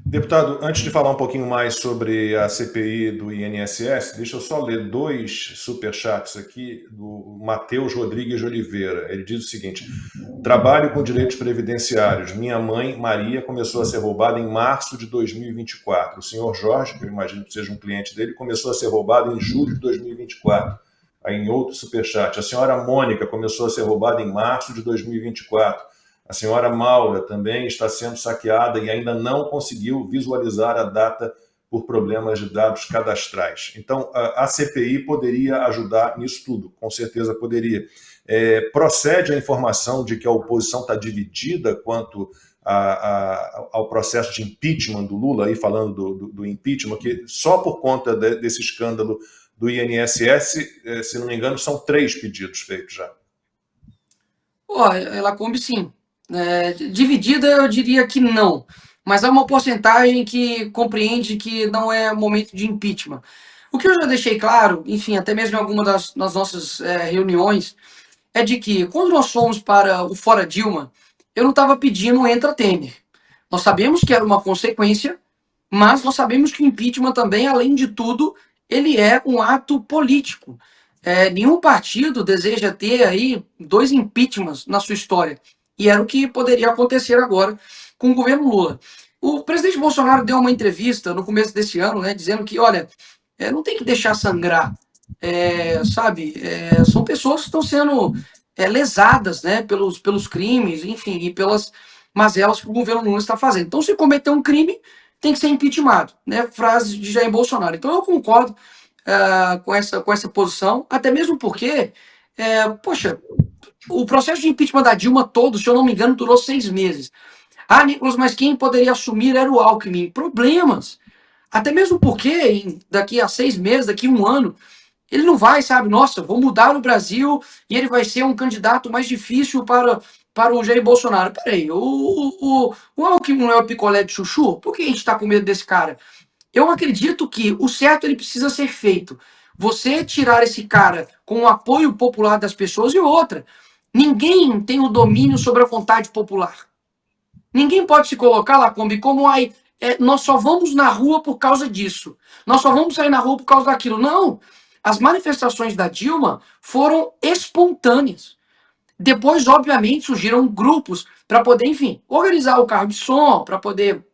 Deputado, antes de falar um pouquinho mais sobre a CPI do INSS, deixa eu só ler dois superchats aqui do Matheus Rodrigues de Oliveira. Ele diz o seguinte: trabalho com direitos previdenciários. Minha mãe, Maria, começou a ser roubada em março de 2024. O senhor Jorge, que eu imagino que seja um cliente dele, começou a ser roubado em julho de 2024. Aí em outro superchat, a senhora Mônica começou a ser roubada em março de 2024. A senhora Maura também está sendo saqueada e ainda não conseguiu visualizar a data por problemas de dados cadastrais. Então, a CPI poderia ajudar nisso tudo, com certeza poderia. Procede a informação de que a oposição está dividida quanto ao processo de impeachment do Lula, aí falando do impeachment, que só por conta desse escândalo do INSS, se não me engano, são 3 pedidos feitos já. Ela come sim. Dividida, eu diria que não. Mas há uma porcentagem que compreende que não é momento de impeachment. O que eu já deixei claro, enfim, até mesmo em alguma das nossas reuniões, é de que quando nós fomos para o Fora Dilma, eu não estava pedindo entra Temer. Nós sabemos que era uma consequência, mas nós sabemos que o impeachment também, além de tudo, ele é um ato político. Nenhum partido deseja ter aí 2 impeachments na sua história. E era o que poderia acontecer agora com o governo Lula. O presidente Bolsonaro deu uma entrevista no começo desse ano, né, dizendo que, olha, não tem que deixar sangrar, sabe? São pessoas que estão sendo lesadas, né, pelos crimes, enfim, e pelas mazelas que o governo Lula está fazendo. Então, se cometer um crime, tem que ser impeachmentado, né? Frase de Jair Bolsonaro. Então, eu concordo com essa posição, até mesmo porque, poxa, o processo de impeachment da Dilma todo, se eu não me engano, durou 6 meses. Ah, Nicolas, mas quem poderia assumir era o Alckmin. Problemas. Até mesmo porque daqui a 6 meses, daqui a um ano, ele não vai, sabe, nossa, vou mudar o Brasil e ele vai ser um candidato mais difícil para o Jair Bolsonaro. Peraí, o Alckmin não é o picolé de chuchu? Por que a gente está com medo desse cara? Eu acredito que o certo ele precisa ser feito. Você tirar esse cara com o apoio popular das pessoas e outra. Ninguém tem o domínio sobre a vontade popular. Ninguém pode se colocar lá como ai, nós só vamos na rua por causa disso. Nós só vamos sair na rua por causa daquilo. Não. As manifestações da Dilma foram espontâneas. Depois, obviamente, surgiram grupos para poder, enfim, organizar o carro de som, para poder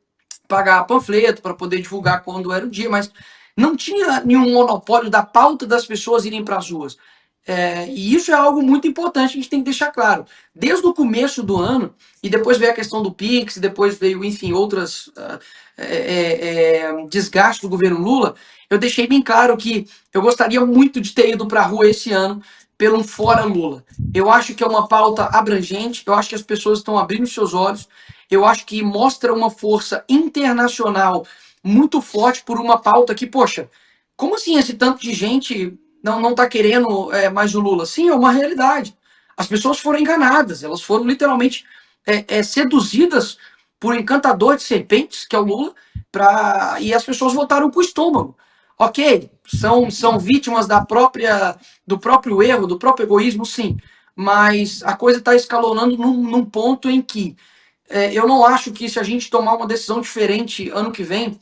pagar panfleto, para poder divulgar quando era o dia, mas não tinha nenhum monopólio da pauta das pessoas irem para as ruas. E isso é algo muito importante que a gente tem que deixar claro. Desde o começo do ano, e depois veio a questão do Pix, depois veio, enfim, outras desgastes do governo Lula, eu deixei bem claro que eu gostaria muito de ter ido para a rua esse ano pelo um Fora Lula. Eu acho que é uma pauta abrangente, eu acho que as pessoas estão abrindo seus olhos, eu acho que mostra uma força internacional muito forte por uma pauta que, poxa, como assim esse tanto de gente não está querendo mais o Lula? Sim, é uma realidade. As pessoas foram enganadas, elas foram literalmente seduzidas por um encantador de serpentes, que é o Lula, e as pessoas votaram com o estômago. Ok, são vítimas do próprio erro, do próprio egoísmo, sim. Mas a coisa está escalonando num ponto em que eu não acho que se a gente tomar uma decisão diferente ano que vem,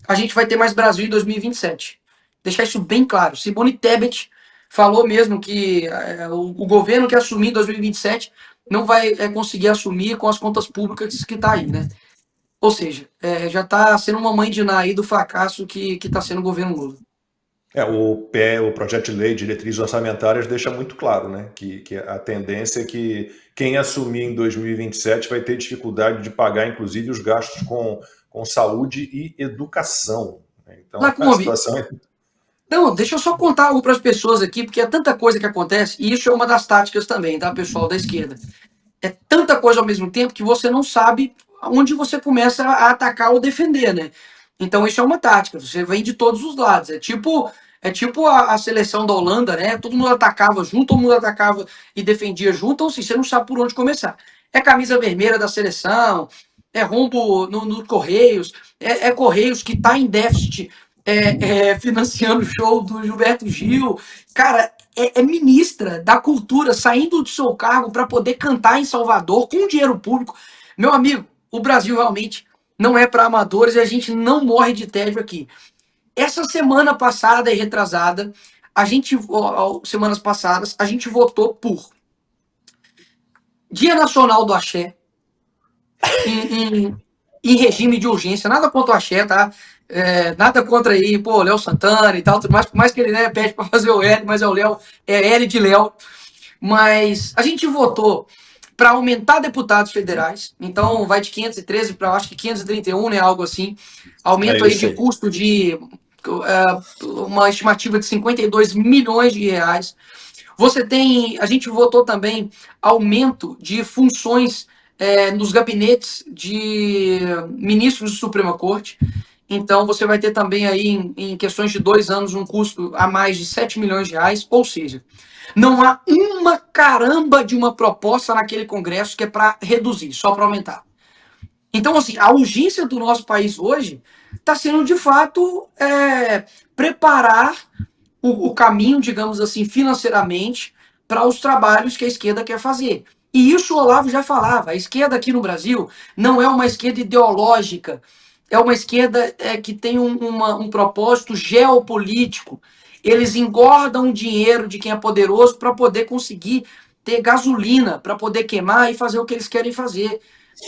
a gente vai ter mais Brasil em 2027. Deixar isso bem claro. Simone Tebet falou mesmo que o governo que assumir em 2027 não vai conseguir assumir com as contas públicas que está aí, né? Ou seja, já está sendo uma mãe de Ná aí do fracasso que está sendo o governo Lula. O projeto de lei de diretrizes orçamentárias deixa muito claro, né, que a tendência é que quem assumir em 2027 vai ter dificuldade de pagar, inclusive, os gastos com saúde e educação. Então, a Lacombe, situação é. não, deixa eu só contar algo para as pessoas aqui, porque é tanta coisa que acontece, e isso é uma das táticas também, tá, pessoal da esquerda. É tanta coisa ao mesmo tempo que você não sabe onde você começa a atacar ou defender, né? Então isso é uma tática, você vem de todos os lados. É tipo a seleção da Holanda, né? Todo mundo atacava junto, todo mundo atacava e defendia junto, então assim, você não sabe por onde começar. É camisa vermelha da seleção, é rombo no Correios, é Correios que está em déficit financiando o show do Gilberto Gil. Cara, é ministra da cultura saindo do seu cargo para poder cantar em Salvador com dinheiro público. Meu amigo, o Brasil realmente não é para amadores e a gente não morre de tédio aqui. Essa semana passada e retrasada, semanas passadas, a gente votou por Dia Nacional do Axé, em regime de urgência. Nada contra o Axé, tá? Nada contra aí, pô, Léo Santana e tal, tudo mais, por mais que ele, né, pede para fazer o L, mas é o Léo, é L de Léo. Mas a gente votou para aumentar deputados federais, então vai de 513 para acho que 531, né, algo assim. Aumento aí de custo de uma estimativa de 52 milhões de reais. A gente votou também aumento de funções nos gabinetes de ministros da Suprema Corte. Então, você vai ter também aí, em questões de 2 anos, um custo a mais de 7 milhões de reais. Ou seja, não há uma caramba de uma proposta naquele Congresso que é para reduzir, só para aumentar. Então, assim, a urgência do nosso país hoje está sendo, de fato, preparar o caminho, digamos assim, financeiramente, para os trabalhos que a esquerda quer fazer. E isso o Olavo já falava. A esquerda aqui no Brasil não é uma esquerda ideológica, é uma esquerda que tem um propósito geopolítico. Eles engordam o dinheiro de quem é poderoso para poder conseguir ter gasolina, para poder queimar e fazer o que eles querem fazer.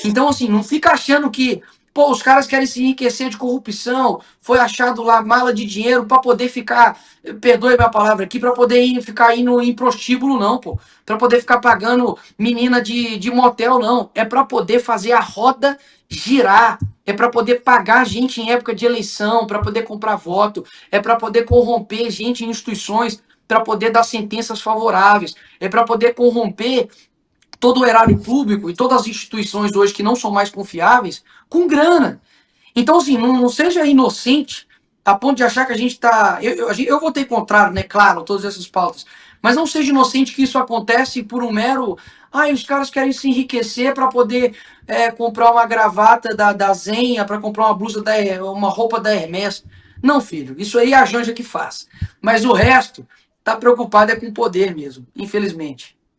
Então, assim, não fica achando que, pô, os caras querem se enriquecer de corrupção, foi achado lá mala de dinheiro para poder ficar, perdoe minha palavra aqui, para poder ficar indo em prostíbulo, não, pô. Para poder ficar pagando menina de motel, não. É para poder fazer a roda girar. É para poder pagar gente em época de eleição, para poder comprar voto, é para poder corromper gente em instituições, para poder dar sentenças favoráveis, é para poder corromper todo o erário público e todas as instituições hoje que não são mais confiáveis com grana. Então, assim, não seja inocente a ponto de achar que a gente está. Eu votei contrário, né? Claro, todas essas pautas. Mas não seja inocente que isso acontece por um mero. Ai, os caras querem se enriquecer para poder comprar uma gravata da Zenha, para comprar uma blusa, uma roupa da Hermès. Não, filho, isso aí é a Janja que faz. Mas o resto tá preocupado com o poder mesmo, infelizmente.